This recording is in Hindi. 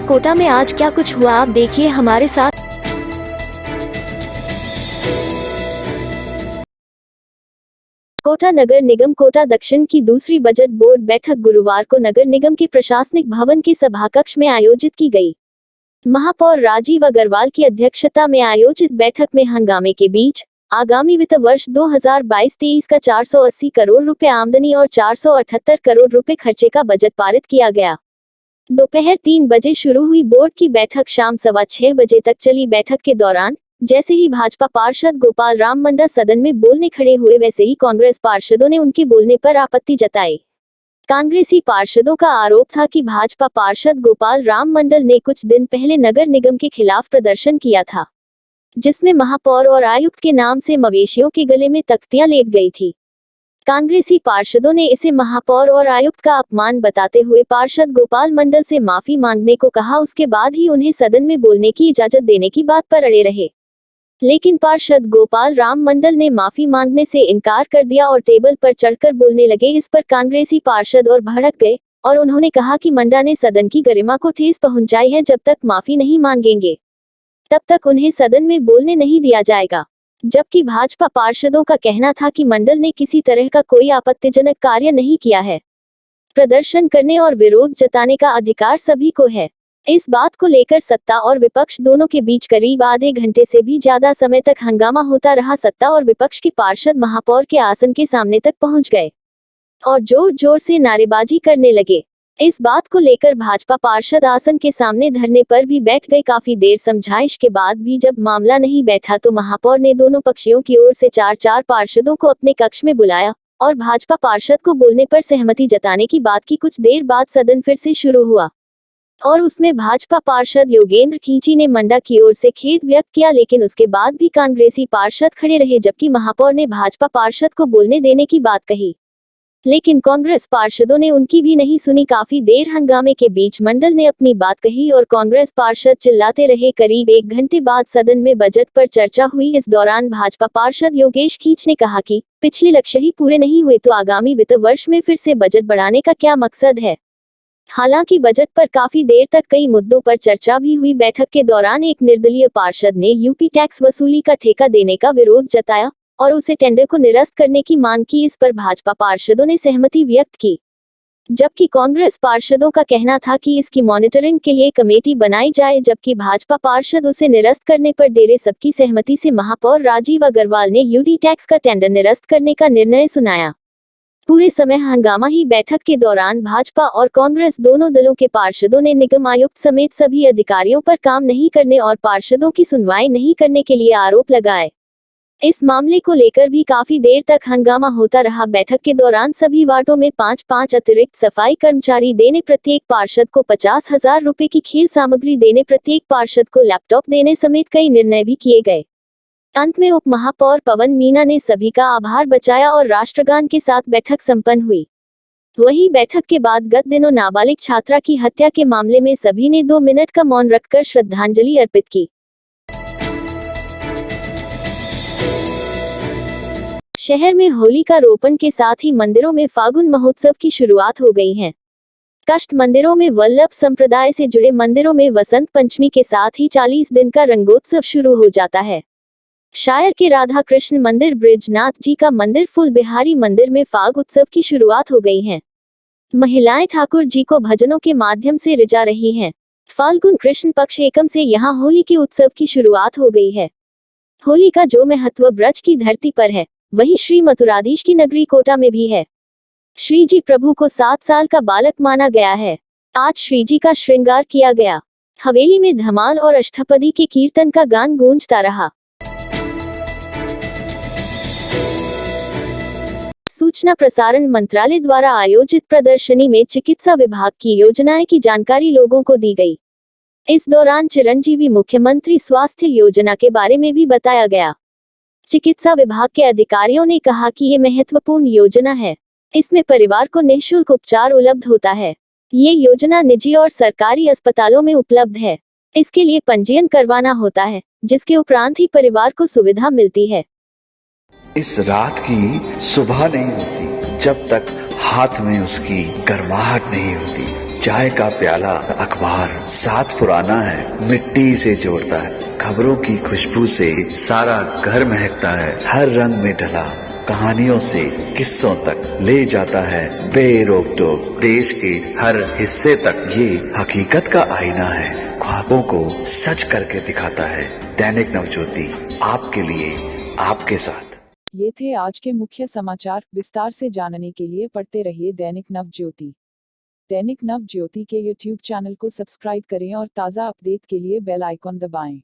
कोटा में आज क्या कुछ हुआ, आप देखिए हमारे साथ। कोटा नगर निगम कोटा दक्षिण की दूसरी बजट बोर्ड बैठक गुरुवार को नगर निगम के प्रशासनिक भवन के सभाकक्ष में आयोजित की गई। महापौर राजीव अग्रवाल की अध्यक्षता में आयोजित बैठक में हंगामे के बीच आगामी वित्त वर्ष 2022-23 का 480 करोड़ रुपए आमदनी और 478 करोड़ रुपए खर्चे का बजट पारित किया गया। दोपहर 3 बजे शुरू हुई बोर्ड की बैठक शाम 6:15 बजे तक चली। बैठक के दौरान जैसे ही भाजपा पार्षद गोपाल राम मंडल सदन में बोलने खड़े हुए, वैसे ही कांग्रेस पार्षदों ने उनके बोलने पर आपत्ति जताई। कांग्रेसी पार्षदों का आरोप था कि भाजपा पार्षद गोपाल राम मंडल ने कुछ दिन पहले नगर निगम के खिलाफ प्रदर्शन किया था, जिसमें महापौर और आयुक्त के नाम से मवेशियों के गले में तख्तियां लेट गई थी। कांग्रेसी पार्षदों ने इसे महापौर और आयुक्त का अपमान बताते हुए पार्षद गोपाल मंडल से माफी मांगने को कहा। उसके बाद ही उन्हें सदन में बोलने की इजाजत देने की बात पर अड़े रहे, लेकिन पार्षद गोपाल राम मंडल ने माफी मांगने से इनकार कर दिया और टेबल पर चढ़कर बोलने लगे। इस पर कांग्रेसी पार्षद और भड़क गए और उन्होंने कहा कि मंडा ने सदन की गरिमा को ठेस पहुंचाई है, जब तक माफी नहीं मांगेंगे तब तक उन्हें सदन में बोलने नहीं दिया जाएगा। जबकि भाजपा पार्षदों का कहना था कि मंडल ने किसी तरह का कोई आपत्तिजनक कार्य नहीं किया है। प्रदर्शन करने और विरोध जताने का अधिकार सभी को है। इस बात को लेकर सत्ता और विपक्ष दोनों के बीच करीब आधे घंटे से भी ज्यादा समय तक हंगामा होता रहा। सत्ता और विपक्ष के पार्षद महापौर के आसन के सामने तक पहुंच गए और जोर जोर से नारेबाजी करने लगे। इस बात को लेकर भाजपा पार्षद आसन के सामने धरने पर भी बैठ गए। काफी देर समझाइश के बाद भी जब मामला नहीं बैठा तो महापौर ने दोनों पक्षों की ओर से 4-4 पार्षदों को अपने कक्ष में बुलाया और भाजपा पार्षद को बोलने पर सहमति जताने की बात की। कुछ देर बाद सदन फिर से शुरू हुआ और उसमें भाजपा पार्षद योगेंद्र खींची ने मंडा की ओर से खेद व्यक्त किया, लेकिन उसके बाद भी कांग्रेसी पार्षद खड़े रहे, जबकि महापौर ने भाजपा पार्षद को बोलने देने की बात कही, लेकिन कांग्रेस पार्षदों ने उनकी भी नहीं सुनी। काफी देर हंगामे के बीच मंडल ने अपनी बात कही और कांग्रेस पार्षद चिल्लाते रहे। करीब 1 घंटे बाद सदन में बजट पर चर्चा हुई। इस दौरान भाजपा पार्षद योगेश खींच ने कहा कि पिछले लक्ष्य ही पूरे नहीं हुए तो आगामी वित्त वर्ष में फिर से बजट बढ़ाने का क्या मकसद है। हालांकि बजट पर काफी देर तक कई मुद्दों पर चर्चा भी हुई। बैठक के दौरान एक निर्दलीय पार्षद ने यूपी टैक्स वसूली का ठेका देने का विरोध जताया और उसे टेंडर को निरस्त करने की मांग की। इस पर भाजपा पार्षदों ने सहमति व्यक्त की, जबकि कांग्रेस पार्षदों का कहना था कि इसकी मॉनिटरिंग के लिए कमेटी बनाई जाए। जबकि भाजपा पार्षद उसे निरस्त करने पर डेरे सबकी सहमति से महापौर राजीव अग्रवाल ने यूडी टैक्स का टेंडर निरस्त करने का निर्णय सुनाया। पूरे समय हंगामा ही। बैठक के दौरान भाजपा और कांग्रेस दोनों दलों के पार्षदों ने निगम आयुक्त समेत सभी अधिकारियों पर काम नहीं करने और पार्षदों की सुनवाई नहीं करने के लिए आरोप लगाए। इस मामले को लेकर भी काफी देर तक हंगामा होता रहा। बैठक के दौरान सभी वार्डों में 5-5 अतिरिक्त सफाई कर्मचारी देने, प्रत्येक पार्षद को 50,000 रुपए की खेल सामग्री देने, प्रत्येक पार्षद को लैपटॉप देने समेत कई निर्णय भी किए गए। अंत में उप महापौर पवन मीना ने सभी का आभार बचाया और राष्ट्रगान के साथ बैठक संपन्न हुई। वहीं बैठक के बाद गत दिनों नाबालिग छात्रा की हत्या के मामले में सभी ने 2 मिनट का मौन रखकर श्रद्धांजलि अर्पित की। शहर में होली का रोपण के साथ ही मंदिरों में फागुन महोत्सव की शुरुआत हो गई है। कष्ट मंदिरों में वल्लभ संप्रदाय से जुड़े मंदिरों में वसंत पंचमी के साथ ही 40 दिन का रंगोत्सव शुरू हो जाता है। शायर के राधा कृष्ण मंदिर, ब्रिजनाथ जी का मंदिर, फूल बिहारी मंदिर में फाग उत्सव की शुरुआत हो गई है। महिलाएं ठाकुर जी को भजनों के माध्यम से रिझा रही हैं। फाल्गुन कृष्ण पक्ष एकम से यहाँ होली के उत्सव की शुरुआत हो गई है। होली का जो महत्व ब्रज की धरती पर है, वही श्री मथुराधीश की नगरी कोटा में भी है। श्री जी प्रभु को 7 साल का बालक माना गया है। आज श्री जी का श्रृंगार किया गया। हवेली में धमाल और अष्टपदी के कीर्तन का गान गूंजता रहा। सूचना प्रसारण मंत्रालय द्वारा आयोजित प्रदर्शनी में चिकित्सा विभाग की योजनाएं की जानकारी लोगों को दी गई। इस दौरान चिरंजीवी मुख्यमंत्री स्वास्थ्य योजना के बारे में भी बताया गया। चिकित्सा विभाग के अधिकारियों ने कहा कि ये महत्वपूर्ण योजना है। इसमें परिवार को निःशुल्क उपचार उपलब्ध होता है। ये योजना निजी और सरकारी अस्पतालों में उपलब्ध है। इसके लिए पंजीयन करवाना होता है, जिसके उपरांत ही परिवार को सुविधा मिलती है। इस रात की सुबह नहीं होती जब तक हाथ में उसकी गर्माहट नहीं होती। चाय का प्याला, अखबार साथ पुराना है, मिट्टी से जोड़ता है। खबरों की खुशबू से सारा घर महकता है। हर रंग में ढला, कहानियों से किस्सों तक ले जाता है बेरोक टोक। देश के हर हिस्से तक ये हकीकत का आईना है, ख्वाबों को सच करके दिखाता है। दैनिक नवज्योति, आपके लिए, आपके साथ। ये थे आज के मुख्य समाचार। विस्तार से जानने के लिए पढ़ते रहिए दैनिक नवज्योति। दैनिक नवज्योति के YouTube चैनल को सब्सक्राइब करें और ताज़ा अपडेट के लिए बेल आइकॉन दबाएं।